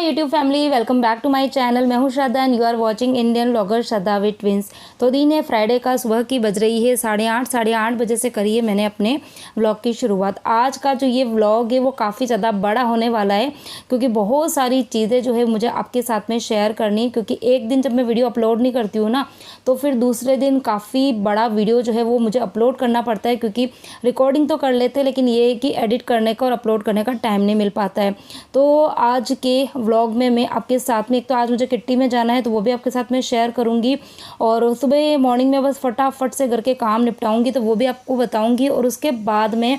YouTube family, welcome back to my channel. मैं हूं Shraddha and you are watching Indian vlogger Shraddha with twins. तो दिन है फ्राइडे का, सुबह की बज रही है 8:30 बजे से करी है मैंने अपने व्लॉग की शुरुआत। आज का जो ये व्लॉग है वो काफ़ी ज़्यादा बड़ा होने वाला है क्योंकि बहुत सारी चीज़ें जो है मुझे आपके साथ में शेयर करनी है। क्योंकि एक दिन जब मैं वीडियो अपलोड नहीं करती हूँ ना, तो फिर दूसरे दिन काफ़ी बड़ा वीडियो जो है वो मुझे अपलोड करना पड़ता है। क्योंकि रिकॉर्डिंग तो कर लेते हैं लेकिन ये है कि एडिट करने का और अपलोड करने का टाइम नहीं मिल पाता है। तो आज के व्लॉग में मैं आपके साथ में, एक तो आज मुझे किट्टी में जाना है तो वो भी आपके साथ में शेयर करूंगी, और सुबह मॉर्निंग में बस फटाफट से घर के काम निपटाऊंगी तो वो भी आपको बताऊंगी। और उसके बाद में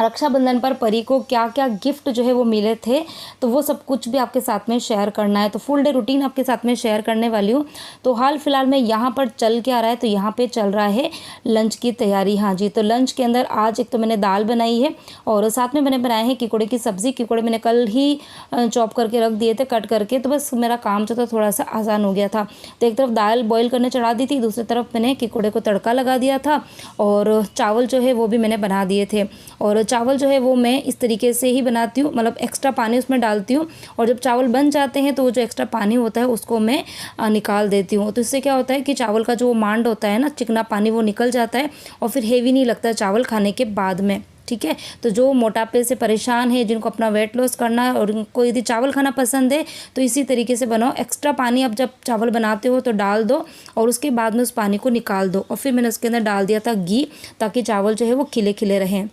रक्षाबंधन पर परी को क्या क्या गिफ्ट जो है वो मिले थे तो वो सब कुछ भी आपके साथ में शेयर करना है। तो फुल डे रूटीन आपके साथ में शेयर करने वाली हूँ। तो हाल फिलहाल में यहाँ पर चल के आ रहा है, तो यहाँ पे चल रहा है लंच की तैयारी। हाँ जी, तो लंच के अंदर आज एक तो मैंने दाल बनाई है और साथ में मैंने बनाए हैं कीकोड़े की सब्ज़ी। कीकोड़े मैंने कल ही चॉप करके रख दिए थे, कट करके, तो बस मेरा काम जो था थोड़ा सा आसान हो गया था। तो एक तरफ दाल बॉईल करने चढ़ा दी थी, दूसरी तरफ मैंने कीकोड़े को तड़का लगा दिया था और चावल जो है वो भी मैंने बना दिए थे। और चावल जो है वो मैं इस तरीके से ही बनाती हूँ, मतलब एक्स्ट्रा पानी उसमें डालती हूँ और जब चावल बन जाते हैं तो वो जो एक्स्ट्रा पानी होता है उसको मैं निकाल देती हूँ। तो इससे क्या होता है कि चावल का जो मांड होता है ना, चिकना पानी, वो निकल जाता है और फिर हेवी नहीं लगता है चावल खाने के बाद में। ठीक है, तो जो मोटापे से परेशान है, जिनको अपना वेट लॉस करना है और उनको यदि चावल खाना पसंद है तो इसी तरीके से बनाओ। एक्स्ट्रा पानी आप जब चावल बनाते हो तो डाल दो और उसके बाद में उस पानी को निकाल दो। और फिर मैंने उसके अंदर डाल दिया था घी, ताकि चावल जो है वो खिले खिले रहें।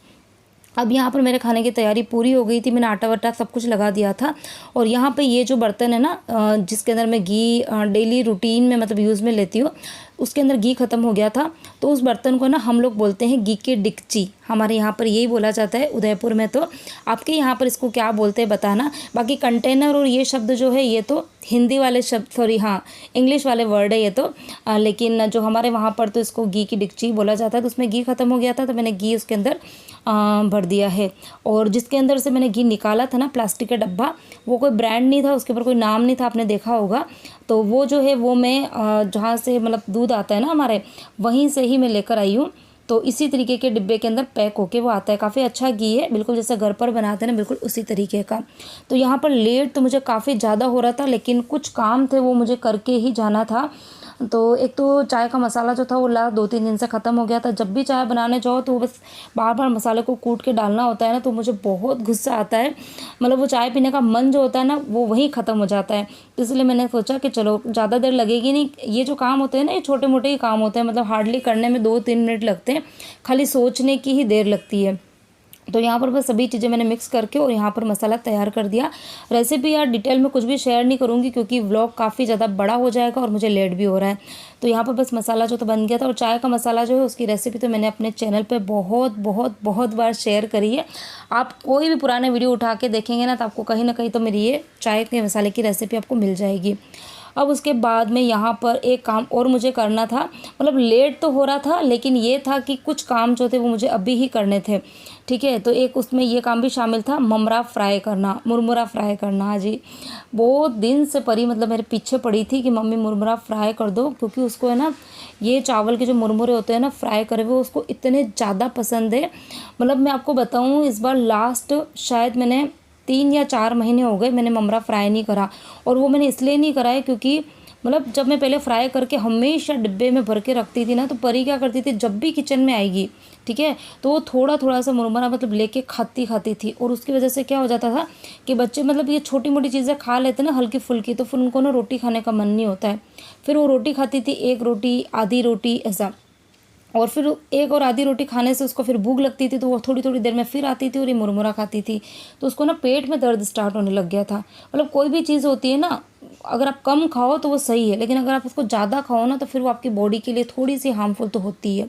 अब यहाँ पर मेरे खाने की तैयारी पूरी हो गई थी, मैंने आटा वाटा सब कुछ लगा दिया था। और यहाँ पे ये जो बर्तन है ना, जिसके अंदर मैं घी डेली रूटीन में मतलब यूज़ में लेती हूँ, उसके अंदर घी ख़त्म हो गया था। तो उस बर्तन को ना हम लोग बोलते हैं घी की डिक्ची, हमारे यहाँ पर यही बोला जाता है उदयपुर में। तो आपके यहाँ पर इसको क्या बोलते हैं बताना। बाकी कंटेनर और ये शब्द जो है ये तो हिंदी वाले शब्द, सॉरी हाँ इंग्लिश वाले वर्ड है ये तो, लेकिन जो हमारे वहाँ पर तो इसको घी की डिक्ची बोला जाता है। तो उसमें घी ख़त्म हो गया था तो मैंने घी उसके अंदर भर दिया है। और जिसके अंदर से मैंने घी निकाला था ना, प्लास्टिक का डब्बा, वो कोई ब्रांड नहीं था, उसके ऊपर कोई नाम नहीं था, आपने देखा होगा। तो वो जो है वो मैं जहाँ से मतलब दूध आता है ना हमारे, वहीं से ही मैं लेकर आई हूँ। तो इसी तरीके के डिब्बे के अंदर पैक होके वो आता है। काफ़ी अच्छा घी है, बिल्कुल जैसे घर पर बनाते हैं ना, बिल्कुल उसी तरीके का। तो यहाँ पर लेट तो मुझे काफ़ी ज़्यादा हो रहा था लेकिन कुछ काम थे वो मुझे करके ही जाना था। तो एक तो चाय का मसाला जो था वो 2-3 दिन से ख़त्म हो गया था। जब भी चाय बनाने जाओ तो बस बार बार मसाले को कूट के डालना होता है ना, तो मुझे बहुत गुस्सा आता है। मतलब वो चाय पीने का मन जो होता है ना वो वहीं ख़त्म हो जाता है। तो इसलिए मैंने सोचा कि चलो ज़्यादा देर लगेगी नहीं, ये जो काम होते हैं ना ये छोटे मोटे ही काम होते हैं, मतलब हार्डली करने में 2-3 मिनट लगते हैं, खाली सोचने की ही देर लगती है। तो यहाँ पर बस सभी चीज़ें मैंने मिक्स करके और यहाँ पर मसाला तैयार कर दिया। रेसिपी यार डिटेल में कुछ भी शेयर नहीं करूँगी क्योंकि व्लॉग काफ़ी ज़्यादा बड़ा हो जाएगा और मुझे लेट भी हो रहा है। तो यहाँ पर बस मसाला जो तो बन गया था। और चाय का मसाला जो है उसकी रेसिपी तो मैंने अपने चैनल पे बहुत बहुत बहुत बार शेयर करी है। आप कोई भी पुराने वीडियो उठा के देखेंगे ना तो आपको कहीं ना कहीं तो मेरी ये चाय के मसाले की रेसिपी आपको मिल जाएगी। अब उसके बाद में यहाँ पर एक काम और मुझे करना था, मतलब लेट तो हो रहा था लेकिन ये था कि कुछ काम जो थे वो मुझे अभी ही करने थे। ठीक है, तो एक उसमें ये काम भी शामिल था, ममरा फ्राई करना, मुरमुरा फ्राई करना। हाँ जी, बहुत दिन से परी मतलब मेरे पीछे पड़ी थी कि मम्मी मुरमुरा फ्राई कर दो, क्योंकि उसको है ना ये चावल के जो मुरमुरे होते हैं ना फ्राई करे हुए, उसको इतने ज़्यादा पसंद है। मतलब मैं आपको बताऊँ, इस बार लास्ट शायद मैंने 3 या 4 महीने हो गए मैंने ममरा फ्राई नहीं करा। और वो मैंने इसलिए नहीं करा है क्योंकि मतलब जब मैं पहले फ्राई करके हमेशा डिब्बे में भर के रखती थी ना, तो परी क्या करती थी, जब भी किचन में आएगी, ठीक है, तो वो थोड़ा थोड़ा सा मुरमुरा मतलब लेके खाती थी। और उसकी वजह से क्या हो जाता था कि बच्चे मतलब ये छोटी मोटी चीज़ें खा लेते ना हल्की फुल्की, तो फिर उनको ना रोटी खाने का मन नहीं होता है। फिर वो रोटी खाती थी, एक रोटी आधी रोटी ऐसा, और फिर एक और आधी रोटी खाने से उसको फिर भूख लगती थी तो वो थोड़ी थोड़ी देर में फिर आती थी और ये मुरमुरा खाती थी। तो उसको ना पेट में दर्द स्टार्ट होने लग गया था। मतलब कोई भी चीज़ होती है ना, अगर आप कम खाओ तो वो सही है, लेकिन अगर आप उसको ज़्यादा खाओ ना तो फिर वो आपकी बॉडी के लिए थोड़ी सी हार्मफुल तो होती है।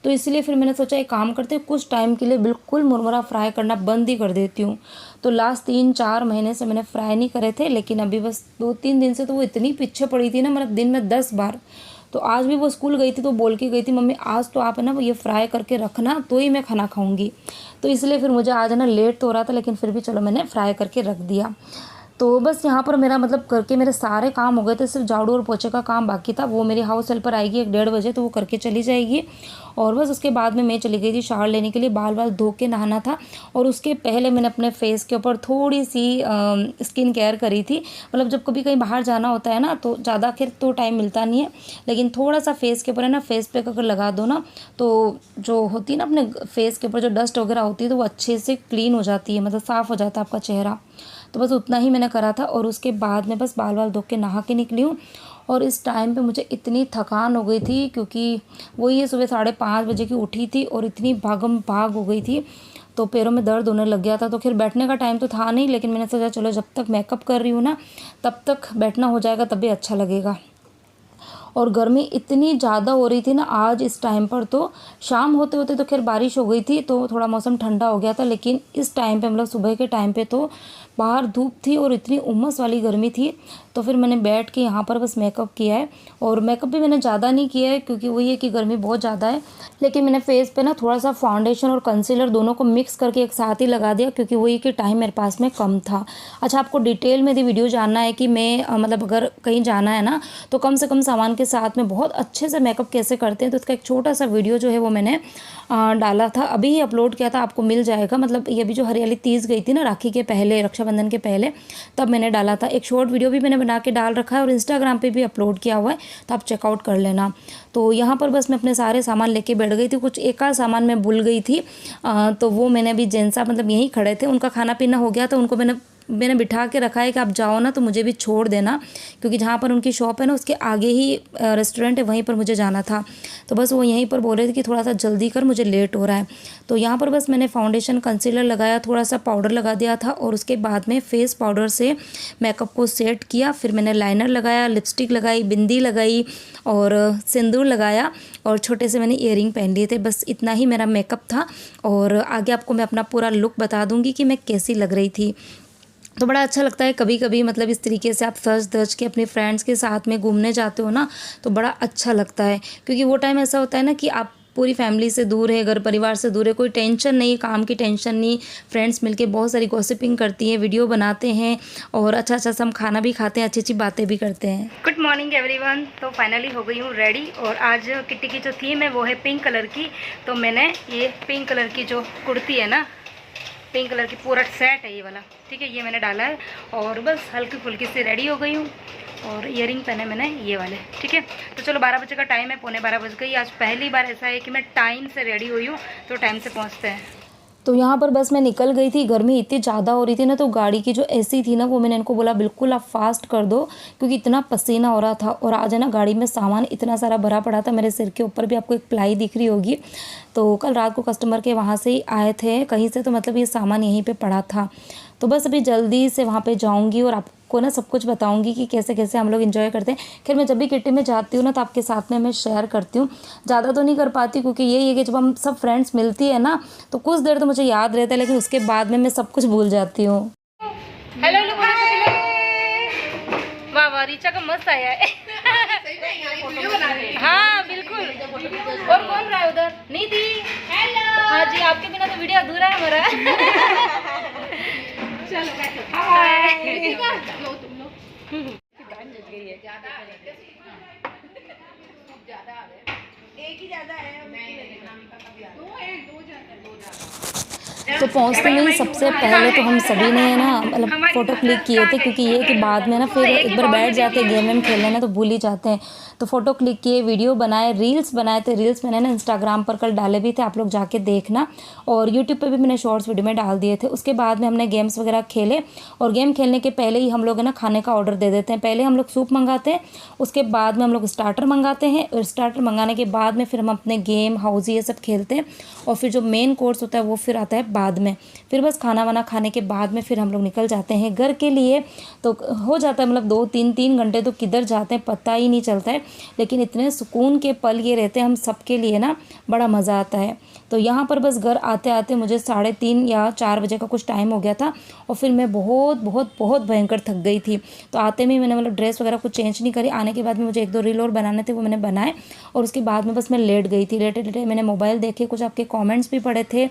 तो इसलिए फिर मैंने सोचा एक काम करते हैं, कुछ टाइम के लिए बिल्कुल मुरमुरा फ्राई करना बंद ही कर देती हूँ। तो लास्ट 3-4 महीने से मैंने फ्राई नहीं करे थे, लेकिन अभी बस 2-3 दिन से तो वो इतनी पीछे पड़ी थी ना, मतलब दिन में 10 बार। तो आज भी वो स्कूल गई थी तो बोल के गई थी, मम्मी आज तो आप है ना वो ये फ्राई करके रखना तो ही मैं खाना खाऊंगी। तो इसलिए फिर मुझे आज है ना लेट तो हो रहा था लेकिन फिर भी चलो मैंने फ्राई करके रख दिया। तो बस यहाँ पर मेरा मतलब करके मेरे सारे काम हो गए थे, सिर्फ झाड़ू और पोछे का काम बाकी था। वो मेरी हाउस हेल्पर आएगी 1-1:30 बजे, तो वो करके चली जाएगी। और बस उसके बाद में मैं चली गई थी शावर लेने के लिए, बाल धो के नहाना था। और उसके पहले मैंने अपने फेस के ऊपर थोड़ी सी स्किन केयर करी थी। मतलब जब कभी कहीं बाहर जाना होता है ना, तो ज़्यादा खैर तो टाइम मिलता नहीं है, लेकिन थोड़ा सा फेस के ऊपर है ना, फेस पैक अगर लगा दो ना, तो जो होती है ना अपने फेस के ऊपर जो डस्ट वगैरह होती है, तो वो अच्छे से क्लीन हो जाती है, मतलब साफ़ हो जाता है आपका चेहरा। तो बस उतना ही मैंने करा था। और उसके बाद में बस बाल धो के नहा के निकली हूँ। और इस टाइम पे मुझे इतनी थकान हो गई थी, क्योंकि वही ये सुबह 5:30 बजे की उठी थी और इतनी भागम भाग हो गई थी, तो पैरों में दर्द होने लग गया था। तो फिर बैठने का टाइम तो था नहीं, लेकिन मैंने सोचा चलो जब तक मेकअप कर रही हूँ ना, तब तक बैठना हो जाएगा, तभी अच्छा लगेगा। और गर्मी इतनी ज़्यादा हो रही थी ना आज इस टाइम पर, तो शाम होते होते तो खैर बारिश हो गई थी, तो थोड़ा मौसम ठंडा हो गया था। लेकिन इस टाइम पे मतलब सुबह के टाइम पे तो बाहर धूप थी और इतनी उमस वाली गर्मी थी। तो फिर मैंने बैठ के यहाँ पर बस मेकअप किया है। और मेकअप भी मैंने ज़्यादा नहीं किया है, क्योंकि वही है कि गर्मी बहुत ज़्यादा है। लेकिन मैंने फेस पे ना थोड़ा सा फाउंडेशन और कंसीलर दोनों को मिक्स करके एक साथ ही लगा दिया, क्योंकि वही कि टाइम मेरे पास में कम था। अच्छा, आपको डिटेल में यदि वीडियो जानना है कि मैं मतलब अगर कहीं जाना है ना, तो कम से कम सामान के साथ में बहुत अच्छे से मेकअप कैसे करते हैं, तो इसका एक छोटा सा वीडियो जो है वो मैंने डाला था, अभी ही अपलोड किया था, आपको मिल जाएगा। मतलब ये भी जो हरियाली तीज गई थी ना, राखी के पहले, रक्षाबंधन के पहले, तब मैंने डाला था। एक शॉर्ट वीडियो भी मैंने बना के डाल रखा है और इंस्टाग्राम पे भी अपलोड किया हुआ है, तो आप चेकआउट कर लेना। तो यहाँ पर बस मैं अपने सारे सामान लेके बैठ गई थी। कुछ एक आध सामान मैं भूल गई थी, तो वो मैंने अभी जेंट्स मतलब यहीं खड़े थे, उनका खाना पीना हो गया, तो उनको मैंने बिठा के रखा है कि आप जाओ ना तो मुझे भी छोड़ देना, क्योंकि जहाँ पर उनकी शॉप है ना, उसके आगे ही रेस्टोरेंट है, वहीं पर मुझे जाना था। तो बस वो यहीं पर बोल रहे थे कि थोड़ा सा जल्दी कर, मुझे लेट हो रहा है। तो यहाँ पर बस मैंने फाउंडेशन कंसीलर लगाया, थोड़ा सा पाउडर लगा दिया था, और उसके बाद में फेस पाउडर से मेकअप को सेट किया। फिर मैंने लाइनर लगाया, लिपस्टिक लगाई, बिंदी लगाई और सिंदूर लगाया, और छोटे से मैंने ईयरिंग पहन लिए थे। बस इतना ही मेरा मेकअप था। और आगे आपको मैं अपना पूरा लुक बता दूँगी कि मैं कैसी लग रही थी। तो बड़ा अच्छा लगता है कभी कभी, मतलब इस तरीके से आप सज धज के अपने फ्रेंड्स के साथ में घूमने जाते हो ना, तो बड़ा अच्छा लगता है। क्योंकि वो टाइम ऐसा होता है ना कि आप पूरी फैमिली से दूर है, घर परिवार से दूर है, कोई टेंशन नहीं, काम की टेंशन नहीं, फ्रेंड्स मिलके बहुत सारी गॉसिपिंग करती हैं, वीडियो बनाते हैं, और अच्छा अच्छा हम खाना भी खाते हैं, अच्छी अच्छी बातें भी करते हैं। Good morning everyone. तो फाइनली हो गई हूँ रेडी, और आज किट्टी की जो थीम है वो है पिंक कलर की। तो मैंने ये पिंक कलर की जो कुर्ती है ना, पिंक कलर की पूरा सेट है ये वाला, ठीक है, ये मैंने डाला है। और बस हल्की फुल्की से रेडी हो गई हूँ, और ईयरिंग पहने मैंने ये वाले, ठीक है। तो चलो 12 बजे का टाइम है, 11:15 बज गई। आज पहली बार ऐसा है कि मैं टाइम से रेडी हुई हूँ, तो टाइम से पहुँचते हैं। तो यहाँ पर बस मैं निकल गई थी, गर्मी इतनी ज़्यादा हो रही थी ना, तो गाड़ी की जो एसी थी ना, वो मैंने इनको बोला बिल्कुल आप फास्ट कर दो, क्योंकि इतना पसीना हो रहा था। और आज है ना गाड़ी में सामान इतना सारा भरा पड़ा था, मेरे सिर के ऊपर भी आपको एक प्लाई दिख रही होगी। तो कल रात को कस्टमर के वहाँ से ही आए थे कहीं से, तो मतलब ये सामान यहीं पे पड़ा था। तो बस अभी जल्दी से वहाँ पे जाऊँगी और आपको ना सब कुछ बताऊँगी कि कैसे कैसे हम लोग एंजॉय करते हैं। खैर मैं जब भी किट्टी में जाती हूँ ना, तो आपके साथ में मैं शेयर करती हूँ, ज़्यादा तो नहीं कर पाती, क्योंकि यही है कि जब हम सब फ्रेंड्स मिलती है ना, तो कुछ देर तो मुझे याद रहता है, लेकिन उसके बाद में मैं सब कुछ भूल जाती हूँ। हेलो वाह वाह, रीचा का मस्त आया है। हाँ बिल्कुल। और कौन रहा है उधर? निधि। हेलो। हाँ जी, आपके बिना तो वीडियो अधूरा है हमारा। चलो बैठो। हाय। लो तुम लोग। एक ही ज्यादा है। तो पहुँचते में ही सबसे पहले तो हम सभी ने ना मतलब फ़ोटो क्लिक किए थे, क्योंकि ये कि बाद में ना फिर एक बार बैठ जाते हैं गेम खेलने ना, तो भूल ही जाते हैं। तो फ़ोटो क्लिक किए, वीडियो बनाए, रील्स बनाए थे। रील्स मैंने ना इंस्टाग्राम पर कल डाले भी थे, आप लोग जाके देखना। और यूट्यूब पे भी मैंने शॉर्ट्स वीडियो में डाल दिए थे। उसके बाद में हमने गेम्स वगैरह खेले, और गेम खेलने के पहले ही हम लोग है ना खाने का ऑर्डर दे देते हैं। पहले हम लोग सूप मंगाते हैं, उसके बाद में हम लोग स्टार्टर मंगाते हैं, और स्टार्टर मंगाने के बाद में फिर हम अपने गेम हाउस ये सब खेलते हैं, और फिर जो मेन कोर्स होता है वो फिर आता है बाद में। फिर बस खाना वाना खाने के बाद में फिर हम लोग निकल जाते हैं घर के लिए। तो हो जाता है मतलब 2-3 घंटे तो किधर जाते हैं पता ही नहीं चलता है, लेकिन इतने सुकून के पल ये रहते हैं हम सब के लिए ना, बड़ा मज़ा आता है। तो यहाँ पर बस घर आते आते मुझे 3:30 या 4 बजे का कुछ टाइम हो गया था, और फिर मैं बहुत बहुत बहुत भयंकर थक गई थी। तो आते में मैंने मतलब ड्रेस वगैरह कुछ चेंज नहीं करी। आने के बाद में मुझे 1-2 रील और बनाने थे, वो मैंने बनाए, और उसके बाद में बस मैं लेट गई थी। लेटे लेटे मैंने मोबाइल देखे, कुछ आपके कमेंट्स भी पढ़े थे,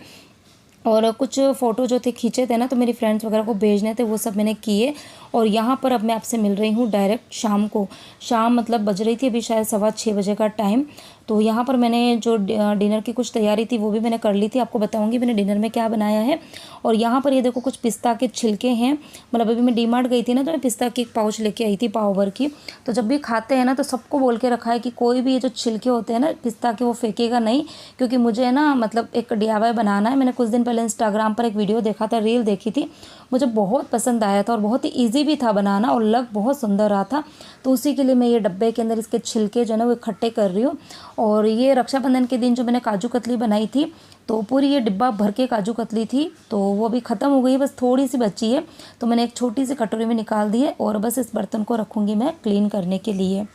और कुछ फ़ोटो जो थे खींचे थे ना, तो मेरी फ्रेंड्स वगैरह को भेजने थे, वो सब मैंने किए। और यहाँ पर अब मैं आपसे मिल रही हूँ डायरेक्ट शाम को। शाम मतलब बज रही थी अभी शायद 6:15 बजे का टाइम। तो यहाँ पर मैंने जो डिनर की कुछ तैयारी थी वो भी मैंने कर ली थी। आपको बताऊँगी मैंने डिनर में क्या बनाया है। और यहाँ पर ये देखो कुछ पिस्ता के छिलके हैं। मतलब अभी मैं डीमार्ट गई थी ना, तो मैं पिस्ता की एक पाउच लेके आई थी पाव भर की। तो जब भी खाते हैं ना, तो सबको बोल के रखा है कि कोई भी ये जो छिलके होते हैं ना पिस्ता के, वो फेंकेगा नहीं। क्योंकि मुझे ना मतलब एक DIY बनाना है। मैंने कुछ दिन पहले इंस्टाग्राम पर एक वीडियो देखा था, रील देखी थी, मुझे बहुत पसंद आया था और बहुत ही ईजी भी था बनाना और लग बहुत सुंदर रहा था। तो उसी के लिए मैं ये डब्बे के अंदर इसके छिलके जो है ना वो इकट्ठे कर रही हूँ। और ये रक्षाबंधन के दिन जो मैंने काजू कतली बनाई थी, तो पूरी ये डिब्बा भर के काजू कतली थी, तो वो अभी ख़त्म हो गई है, बस थोड़ी सी बची है। तो मैंने एक छोटी सी कटोरी में निकाल दी है और बस इस बर्तन को रखूँगी मैं क्लीन करने के लिए।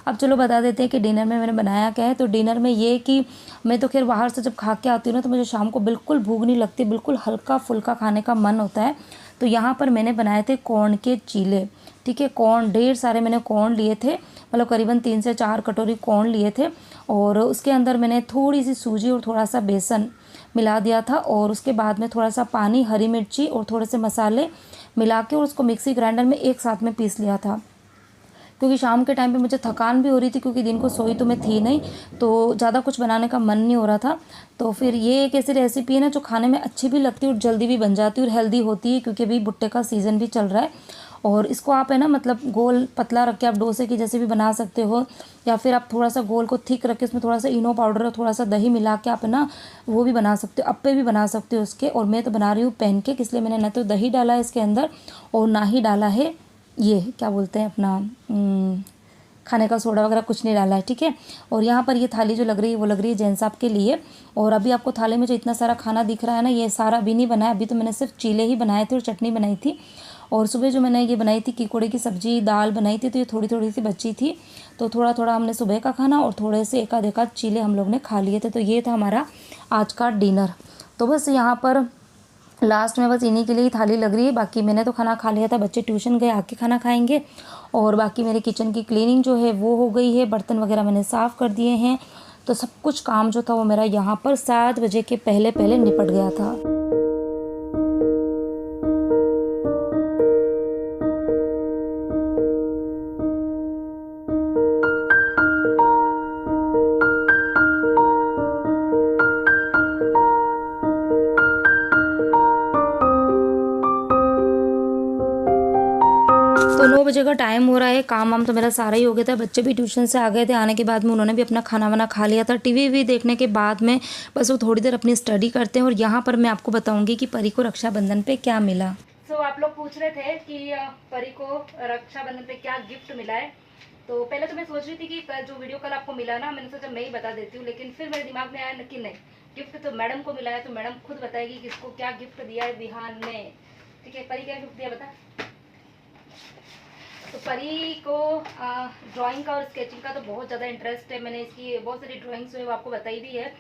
अब चलो बता देते हैं कि डिनर में मैंने बनाया क्या है। तो डिनर में ये कि मैं तो खैर बाहर से जब खा के आती हूँ ना, तो मुझे शाम को बिल्कुल भूख नहीं लगती, बिल्कुल हल्का फुल्का खाने का मन होता है। तो यहाँ पर मैंने बनाए थे कॉर्न के चीले। ठीक है, कॉर्न ढेर सारे मैंने कॉर्न लिए थे, मतलब करीबन 3 से 4 कटोरी कॉर्न लिए थे। और उसके अंदर मैंने थोड़ी सी सूजी और थोड़ा सा बेसन मिला दिया था। और उसके बाद में थोड़ा सा पानी, हरी मिर्ची और थोड़े से मसाले मिला के और उसको मिक्सी ग्राइंडर में एक साथ में पीस लिया था। क्योंकि शाम के टाइम पे मुझे थकान भी हो रही थी, क्योंकि दिन को सोई तो मैं थी नहीं, तो ज़्यादा कुछ बनाने का मन नहीं हो रहा था। तो फिर ये एक ऐसी रेसिपी है ना जो खाने में अच्छी भी लगती है और जल्दी भी बन जाती है और हेल्दी होती है, क्योंकि अभी भुट्टे का सीज़न भी चल रहा है। और इसको आप है ना मतलब गोल पतला रख के आप डोसे की जैसे भी बना सकते हो, या फिर आप थोड़ा सा गोल को थिक रख के उसमें थोड़ा सा इनो पाउडर और थोड़ा सा दही मिला के आप है ना वो भी बना सकते हो, अप्पे भी बना सकते हो उसके। और मैं तो बना रही हूँ पैनकेक, इसलिए मैंने ना तो दही डाला है इसके अंदर और ना ही डाला है ये क्या बोलते हैं अपना खाने का सोडा वगैरह, कुछ नहीं डाला है। ठीक है, और यहाँ पर ये थाली जो लग रही है वो लग रही है जैन साहब के लिए। और अभी आपको थाली में जो इतना सारा खाना दिख रहा है ना, ये सारा अभी नहीं बनाया, अभी तो मैंने सिर्फ चीले ही बनाए थे और चटनी बनाई थी। और सुबह जो मैंने ये बनाई थी कीकोड़े की सब्जी दाल बनाई थी, तो ये थोड़ी थोड़ी सी बची थी। तो थोड़ा थोड़ा हमने सुबह का खाना और थोड़े से एकाध एकाध चीले हम लोग ने खा लिए थे। तो ये था हमारा आज का डिनर। तो बस यहाँ पर लास्ट में बस इन्हीं के लिए ही थाली लग रही है। बाकी मैंने तो खाना खा लिया था, बच्चे ट्यूशन गए, आके खाना खाएंगे। और बाकी मेरे किचन की क्लीनिंग जो है वो हो गई है, बर्तन वगैरह मैंने साफ़ कर दिए हैं। तो सब कुछ काम जो था वो मेरा यहाँ पर 7 बजे के पहले पहले निपट गया था। तो 9 बजे का टाइम हो रहा है, काम वाम तो मेरा सारा ही हो गया था, बच्चे भी ट्यूशन से आ गए थे। आने के बाद में उन्होंने भी अपना खाना वाना खा लिया था। टीवी भी देखने के बाद में बस वो थोड़ी देर अपनी स्टडी करते हैं। और यहाँ पर मैं आपको बताऊंगी कि परी को रक्षाबंधन पे क्या मिला। आप लोग पूछ रहे थे कि परी को रक्षाबंधन पे क्या गिफ्ट मिला है। तो पहले तो मैं सोच रही थी कि जो वीडियो कल आपको मिला ना, मैंने सोचा मैं ही बता देती हूँ, लेकिन फिर मेरे दिमाग में आया कि नहीं, गिफ्ट तो मैडम को मिला है, तो मैडम खुद बताएगी किसको क्या गिफ्ट दिया है विहान ने। ठीक है, परी क्या गिफ्ट दिया बता। तो परी को ड्राइंग का और स्केचिंग का तो बहुत ज़्यादा इंटरेस्ट है। मैंने इसकी बहुत सारी ड्राइंग्स जो है वो आपको बताई भी है।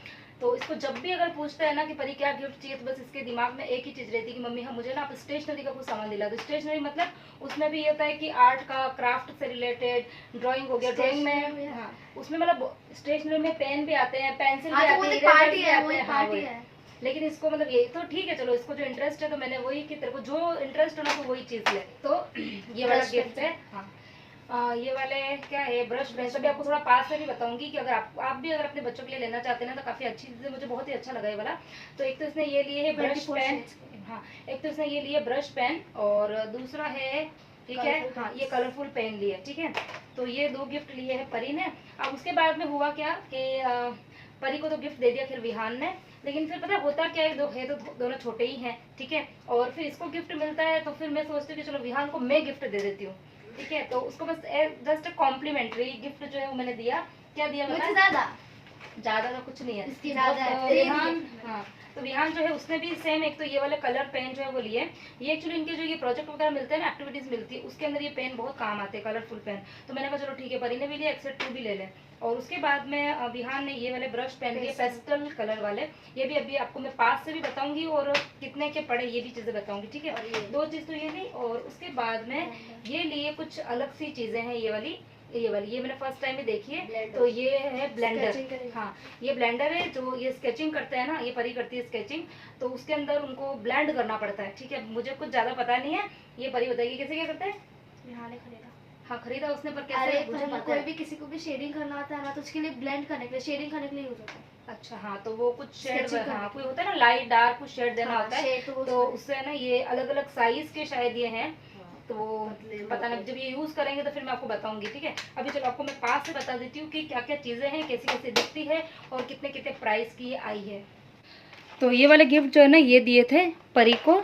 तो इसको जब भी अगर पूछते हैं ना कि परी क्या गिफ्ट चाहिए, तो बस इसके दिमाग में एक ही चीज़ रहती है कि मम्मी मुझे ना आप स्टेशनरी का कुछ सामान दिला दो। स्टेशनरी मतलब उसमें भी ये होता है कि आर्ट का, क्राफ्ट से रिलेटेड ड्राइंग हो गया। ड्राइंग में हाँ, उसमें मतलब स्टेशनरी में पेन भी आते हैं, पेंसिल भी आती है, इरेजर भी आते हैं। लेकिन इसको मतलब ये तो ठीक है, चलो इसको जो इंटरेस्ट है, तो मैंने वही कि तेरे को जो इंटरेस्ट हो ना तो वही चीज़ ले। तो ये वाला गिफ्ट है। हाँ, ये वाले क्या है, ब्रश पेन। तो भी आपको थोड़ा पास से भी बताऊंगी कि अगर आप भी अगर अपने बच्चों के लिए लेना चाहते हैं ना, तो काफ़ी अच्छी चीज़ है, मुझे बहुत ही अच्छा लगा ये वाला। तो एक तो इसने ये लिए है ब्रश पेन, हाँ एक तो इसने ये लिए ब्रश पेन, और दूसरा है ठीक है हाँ ये कलरफुल पेन लिए। ठीक है, तो ये 2 गिफ्ट लिए हैं परी ने। अब उसके बाद में हुआ क्या कि परी को तो गिफ्ट दे दिया फिर विहान ने, लेकिन फिर पता होता क्या है, तो दोनों छोटे ही हैं। ठीक है, और फिर इसको गिफ्ट मिलता है, तो फिर मैं सोचती हूँ कि चलो विहान को मैं गिफ्ट दे देती हूँ। ठीक है, तो उसको बस जस्ट कॉम्प्लीमेंट्री गिफ्ट जो है वो मैंने दिया। क्या दिया मैंने? ज़्यादा तो कुछ नहीं है, तो विहान हाँ, तो विहान जो है उसने भी सेम एक तो ये वाले कलर पेन जो है वो लिए। ये एक्चुअली इनके जो ये प्रोजेक्ट वगैरह मिलते हैं ना, एक्टिविटीज़ मिलती है, उसके अंदर ये पेन बहुत काम आते हैं, कलरफुल पेन। तो मैंने कहा चलो ठीक है, परी ने भी लिया, एक्सेट तू भी ले ले। और उसके बाद में विहान ने ये वाले ब्रश पेन लिए, पेस्टल कलर वाले। ये भी अभी आपको मैं पास से भी बताऊंगी और कितने के पड़े ये भी चीज़ें बताऊंगी। ठीक है, 2 चीज़ तो ये ली, और उसके बाद में ये लिए कुछ अलग सी चीज़ें हैं ये वाली। ये वाली, ये मैंने फर्स्ट टाइम ही देखी है। Blender। तो ये है ब्लेंडर। Sketching करेंगे। हाँ, ये ब्लेंडर है जो ये स्केचिंग करते हैं ना, ये परी करती है स्केचिंग, तो उसके अंदर उनको ब्लेंड करना पड़ता है। ठीक है, मुझे कुछ ज़्यादा पता नहीं है, ये परी बताएगी कैसे क्या करते हैं। यहाँ ने खरीदा। हाँ, खरीदा उसने, पर अरे कैसे मुझे पर पता कोई है। भी किसी को भी शेडिंग करना होता है ना, तो उसके लिए ब्लेंड करने के लिए, शेडिंग करने के लिए यूज होता है। अच्छा, हाँ, तो वो कुछ शेड, Sketching करने हाँ, के कोई लिए। होता है ना लाइट डार्क, कुछ शेड देना हाँ, होता है। shade तो वो तो उसमें। उससे ना ये अलग अलग साइज के शायद ये हैं, तो पतले, पता नहीं, मोटे। जब ये यूज करेंगे तो फिर मैं आपको बताऊंगी। ठीक है, अभी चलो आपको मैं पास से बता देती हूँ कि क्या क्या चीजें हैं, कैसी कैसी दिखती है और कितने कितने प्राइस की ये आई है। तो ये वाले गिफ्ट जो है ना, ये दिए थे परी को।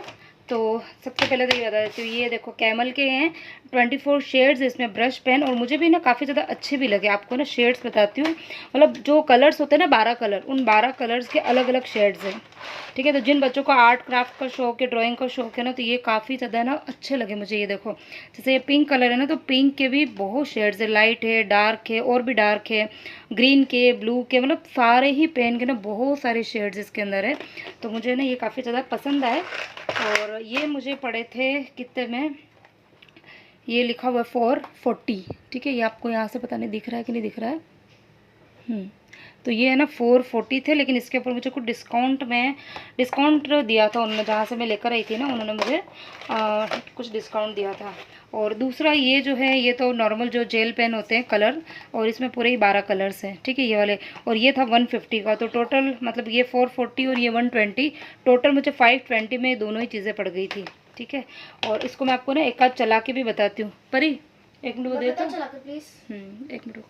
तो सबसे पहले तो ये बता देती हूँ, ये देखो कैमल के हैं 24 शेड्स इसमें ब्रश पेन, और मुझे भी ना काफ़ी ज़्यादा अच्छे भी लगे। आपको ना शेड्स बताती हूँ, मतलब जो कलर्स होते हैं ना 12 कलर, उन 12 कलर्स के अलग अलग शेड्स हैं। ठीक है, तो जिन बच्चों को आर्ट क्राफ्ट का शौक है, ड्राइंग का शौक है ना, तो ये काफ़ी ज़्यादा ना अच्छे लगे मुझे। ये देखो, जैसे ये पिंक कलर है ना, तो पिंक के भी बहुत शेड्स है, लाइट है, डार्क है, और भी डार्क है, ग्रीन के, ब्लू के, मतलब सारे ही पेन के ना बहुत सारे शेड्स इसके अंदर है। तो मुझे ना ये काफ़ी ज़्यादा पसंद आए। और ये मुझे पड़े थे कितने में, ये लिखा हुआ है 440। ठीक है, ये आपको यहाँ से पता नहीं दिख रहा है कि नहीं दिख रहा है। तो ये है ना 440 थे, लेकिन इसके ऊपर मुझे कुछ डिस्काउंट दिया था उन्होंने, जहाँ से मैं लेकर आई थी ना, उन्होंने मुझे कुछ डिस्काउंट दिया था। और दूसरा ये जो है, ये तो नॉर्मल जो जेल पेन होते हैं कलर, और इसमें पूरे ही 12 कलर्स हैं। ठीक है, ये वाले, और ये था 150 का। तो टोटल मतलब ये 440 और ये 120, टोटल मुझे 520 में दोनों ही चीज़ें पड़ गई थी। ठीक है, और इसको मैं आपको ना एक आध चला के भी बताती हूँ। परी एक मिनट दे तो, चला कर प्लीज। एक मिनट।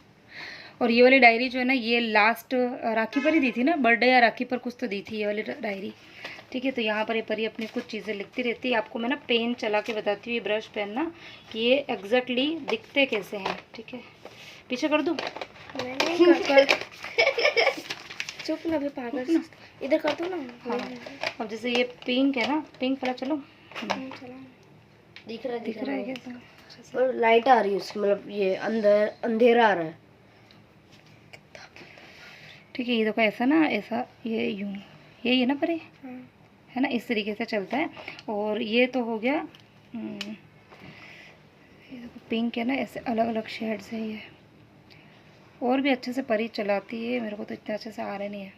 और ये वाली डायरी जो है ना, ये लास्ट राखी पर ही दी थी ना, बर्थडे या राखी पर कुछ तो दी थी ये वाली डायरी। ठीक है, तो यहाँ पर ये परी अपनी कुछ चीज़ें लिखती रहती है। आपको मैं ना पेन चला के बताती हूँ, ये ब्रश पेन ना, कि ये एग्जैक्टली दिखते कैसे हैं। ठीक है, पीछे कर दूँ? चुप ना, भी पागल, इधर कर दो ना। हाँ, अब जैसे ये पिंक है ना, पिंक वाला, चलो दिख रहा है, दिख रहा है कैसा? और लाइट आ रही है उसकी, मतलब ये अंदर अंधेरा आ रहा है। ठीक है, ये देखो ऐसा ना, ऐसा ये यूँ, यही है ना परी, है ना, इस तरीके से चलता है। और ये तो हो गया, ये देखो पिंक है ना, ऐसे अलग अलग शेड्स है ये। और भी अच्छे से परी चलाती है, मेरे को तो इतने अच्छे से आ रहे नहीं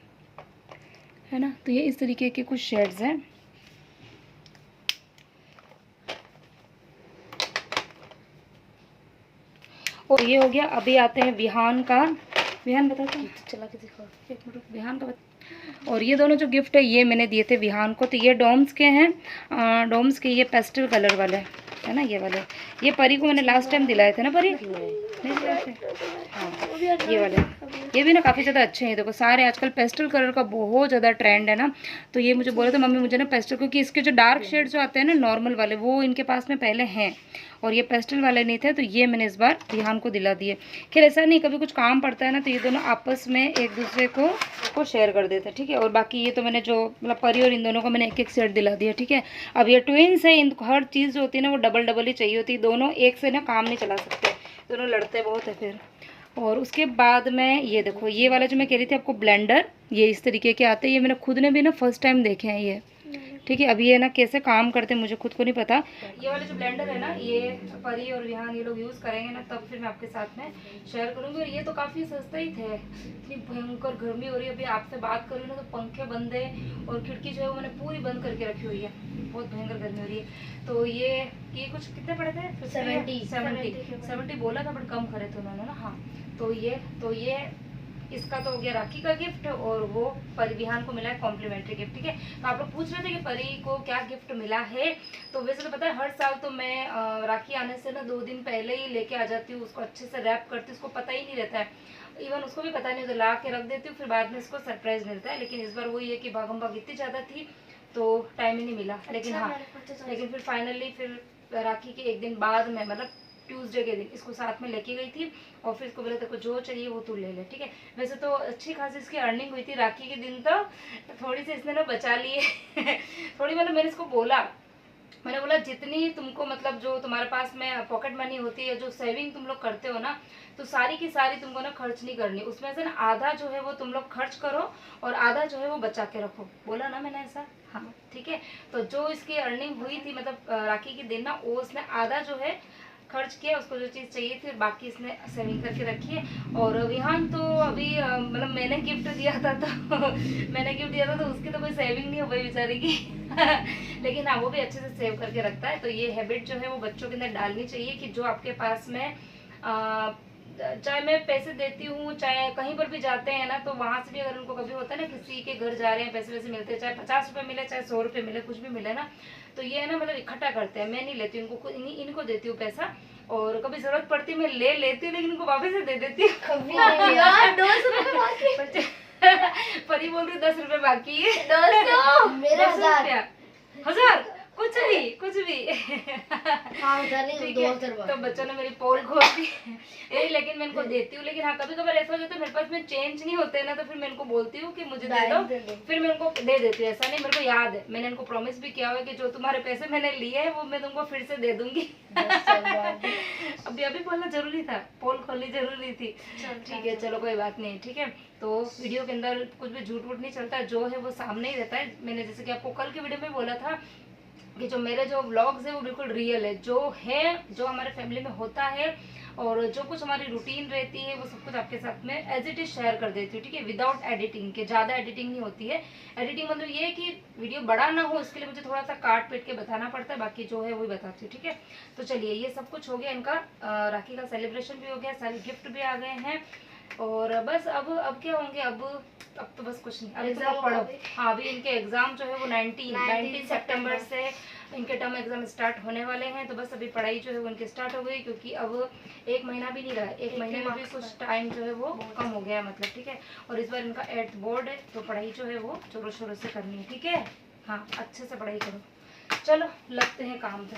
है ना। तो ये इस तरीके के कुछ शेड्स हैं। और ये हो गया। अभी आते हैं विहान का। विहान बताते हैं, चला के दिखाओ। एक मिनट, विहान का और ये दोनों जो गिफ्ट है ये मैंने दिए थे विहान को। तो ये डॉम्स के हैं, डॉम्स के, ये पेस्टल कलर वाले है ना, ये वाले। ये परी को मैंने लास्ट टाइम दिलाए थे ना परी, नहीं दिलाए थे? हाँ, ये वाले, ये भी ना काफ़ी ज़्यादा अच्छे हैं। देखो सारे आजकल पेस्टल कलर का बहुत ज़्यादा ट्रेंड है ना, तो ये मुझे बोले थे मम्मी मुझे ना पेस्टल, क्योंकि इसके जो डार्क शेड जो आते हैं ना नॉर्मल वाले, वो इनके पास में पहले हैं, और ये पेस्टल वाले नहीं थे, तो ये मैंने इस बार विहान को दिला दिए। खैर ऐसा नहीं, कभी कुछ काम पड़ता है ना, तो ये दोनों आपस में एक दूसरे को शेयर कर देते हैं। ठीक है, और बाकी ये तो मैंने जो मतलब परी और इन दोनों को मैंने एक एक सेट दिला दिया। ठीक है, अब ये ट्विंस है, इनको हर चीज़ जो होती है ना वो डबल डबल ही चाहिए होती है, दोनों एक से ना काम नहीं चला सकते, दोनों लड़ते बहुत है फिर। और उसके बाद में ये देखो, ये वाला जो मैं कह रही थी आपको ब्लेंडर, ये इस तरीके के आते हैं, ये मैंने खुद ने भी ना फर्स्ट टाइम देखे हैं ये। ठीक है, अभी ये ना कैसे काम करते हैं मुझे खुद को नहीं पता। ये वाले जो ब्लेंडर है ना, ये परी और विहान ये लोग यूज़ करेंगे ना, तब फिर मैं आपके साथ में शेयर करूँगी। और ये तो काफ़ी सस्ते ही थे। इतनी भयंकर गर्मी हो रही है, अभी आपसे बात कर रही हूँ ना, तो पंखे बंद है और खिड़की जो है वो मैंने पूरी बंद करके रखी हुई है, बहुत भयंकर गर्मी हो रही है। तो ये कुछ कितने पड़े थे? 70 बोला था, बट कम करे थे उन्होंने ना। हाँ, तो ये इसका तो हो गया राखी का गिफ्ट, और वो परी विहान को मिला है कॉम्प्लीमेंट्री गिफ्ट। ठीक है, तो आप लोग पूछ रहे थे कि परी को क्या गिफ्ट मिला है। तो वैसे तो पता है हर साल तो मैं राखी आने से ना 2 दिन पहले ही लेके आ जाती हूँ, उसको अच्छे से रैप करती हूँ, उसको पता ही नहीं रहता है, इवन उसको भी पता नहीं होता, ला के रख देती हूँ, फिर बाद में उसको सरप्राइज मिलता है। लेकिन इस बार वही है कि भागम भाग इतनी ज़्यादा थी तो टाइम ही नहीं मिला। लेकिन हाँ, लेकिन फिर फाइनली फिर राखी के एक दिन बाद में, मतलब ट्यूसडे के दिन इसको साथ में लेके गई थी, और फिर इसको बोला तेको जो चाहिए वो तू ले ले। ठीक है, वैसे तो अच्छी खासी इसकी अर्निंग हुई थी राखी के दिन, तो थोड़ी सी इसने ना बचा लिए थोड़ी, मतलब मैंने इसको बोला, मैंने बोला जितनी तुमको मतलब जो तुम्हारे पास में पॉकेट मनी होती है, जो सेविंग तुम लोग करते हो ना, तो सारी की सारी तुमको ना खर्च नहीं करनी, उसमें से ना आधा जो है वो तुम लोग खर्च करो और आधा जो है वो बचा के रखो। बोला ना मैंने ऐसा? हाँ, ठीक है। तो जो इसकी अर्निंग हुई थी मतलब राखी के दिन ना, वो उसने आधा जो है खर्च किया, उसको जो चीज़ चाहिए थी, बाकी इसने सेविंग करके रखी है। और विहान तो अभी मतलब मैंने गिफ्ट दिया था तो उसकी तो कोई सेविंग नहीं हो पाई बेचारी की लेकिन हाँ, वो भी अच्छे से सेव करके रखता है। तो ये हैबिट जो है वो बच्चों के अंदर डालनी चाहिए कि जो आपके पास में चाहे मैं पैसे देती हूँ, चाहे कहीं पर भी जाते हैं ना, तो वहाँ से भी अगर उनको कभी होता है ना किसी के घर जा रहे हैं, पैसे वैसे मिलते हैं, चाहे 50 रुपये मिले, चाहे 100 रुपये मिले, कुछ भी मिले ना, तो ये है ना मतलब इकट्ठा करते हैं। मैं नहीं लेती हूँ, इनको देती हूँ पैसा, और कभी जरूरत पड़ती है मैं ले लेती हूँ, लेकिन इनको वापस से दे देती हूँ यार 200 रुपए बाकी। परी बोल रही 10 रुपये बाकी है। 200 मेरा 10 1000 कुछ भी हाँ उधर नहीं, ठीक है। 200 तो बच्चों ने मेरी पोल खोल दी यही, लेकिन मैं इनको देती हूँ। लेकिन हाँ, कभी कभार ऐसा हो जाता है मेरे पास में चेंज नहीं होते ना, तो फिर मैं इनको बोलती हूँ कि मुझे दे दो, फिर मैं उनको दे देती हूँ। ऐसा नहीं, मेरे को याद है, मैंने इनको प्रॉमिस भी किया हुआ है कि जो तुम्हारे पैसे मैंने लिए है वो मैं तुमको फिर से दे दूंगी अभी बोलना जरूरी था, पोल खोलनी जरूरी थी। ठीक है, चलो कोई बात नहीं। ठीक है, तो वीडियो के अंदर कुछ भी झूठ वूठ नहीं चलता, जो है वो सामने ही रहता है। मैंने जैसे कि आपको कल की वीडियो में बोला था कि जो मेरे जो व्लॉग्स है वो बिल्कुल रियल है, जो हमारे फैमिली में होता है, और जो कुछ हमारी रूटीन रहती है वो सब कुछ आपके साथ में एज इट इज शेयर कर देती हूँ। ठीक है, विदाउट एडिटिंग के। ज़्यादा एडिटिंग नहीं होती है। एडिटिंग मतलब ये है कि वीडियो बड़ा ना हो, इसके लिए मुझे थोड़ा सा काट पीट के बताना पड़ता है, बाकी जो है वही बताती हूँ। ठीक है, तो चलिए, ये सब कुछ हो गया इनका। राखी का सेलिब्रेशन भी हो गया, सारे गिफ्ट भी आ गए हैं, और बस अब क्या होंगे, अब तो बस कुछ नहीं, अभी तो पढ़ो। हाँ, अभी इनके एग्जाम जो है वो 19 सितंबर से इनके टर्म एग्जाम स्टार्ट होने वाले हैं। तो बस अभी पढ़ाई जो है वो इनकी स्टार्ट हो गई, क्योंकि अब 1 महीना भी नहीं रहा है, 1 महीने में भी कुछ टाइम जो है वो कम हो गया है मतलब। ठीक है, और इस बार इनका 8th बोर्ड है, तो पढ़ाई जो है वो जोरों शोरों से करनी है। ठीक है, हाँ, अच्छे से पढ़ाई करो। चलो लगते हैं काम पे।